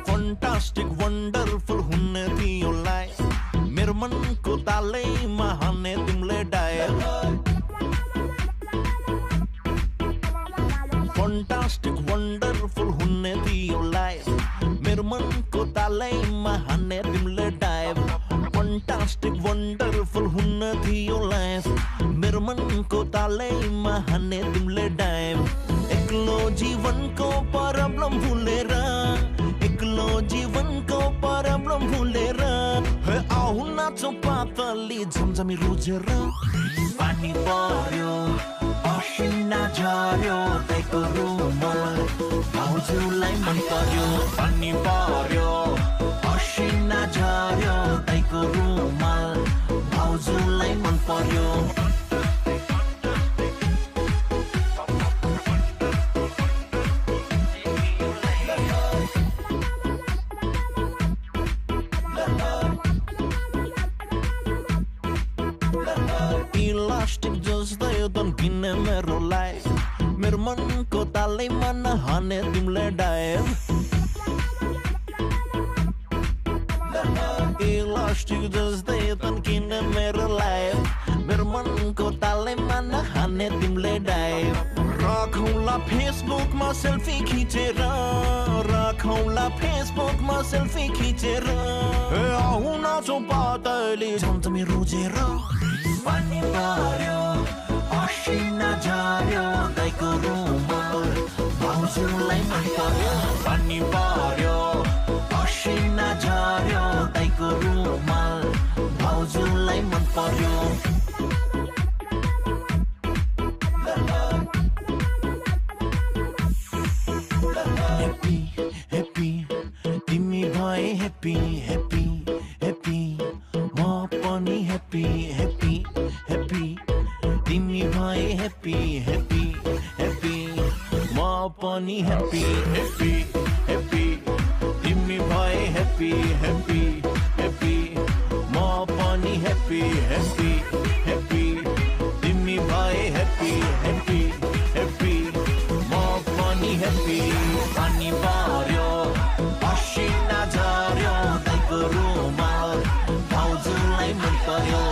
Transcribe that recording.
Fantastic, wonderful हुने थियो life मेरो मनको तालैमा हाने तिमीले डायल Fantastic, wonderful हुने थियो लाइफ मेरो मनको तालैमा हाने तिमीले डायल Fantastic, wonderful हुने थियो लाइफ मेरो मनको तालैमा हाने तिमीले डायल एक्लो जीवनको प्रब्लम भुलेर एक्लो जीवनको प्रब्लम भुलेर हे आउ नाचौँ पातली झमझमी रोजेर पानी पर्यो पसिना झर्यो दाइको रुमाल भाउजूलाई मन पर्यो पानी पर्यो पसिना झर्यो दाइको रुमाल भाउजूलाई मन पर्यो Elastic जस्तै तन्किने मेरो लाइफ मेरो मनको तालैमा नहाने तिमीले डायल Elastic जस्तै तन्किने मेरो लाइफ मेरो मनको तालैमा नहाने तिमीले डायल राखौँला फेसबुकमा सेल्फी खिचेर राखौँला फेसबुकमा सेल्फी खिचेर आउ नाचौँ पातली झमझमी रोजेर पानी पर्यो पसिना झर्यो दाइको रुमाल भाउजूलाई मन पर्यो पानी पर्यो पसिना झर्यो दाइको रुमाल भाउजूलाई मन पर्यो Happy, happy, तिमी भए happy, happy, happy म पनि happy, happy, happy तिमी भए happy, happy, happy म पनि happy, happy, happy तिमी भए happy, happy, happy म पनि happy, happy, happy तिमी भए happy, happy, happy म पनि happy पानी पर्यो पसिना झर्यो दाइको रुमाल भाउजूलाई मन पर्यो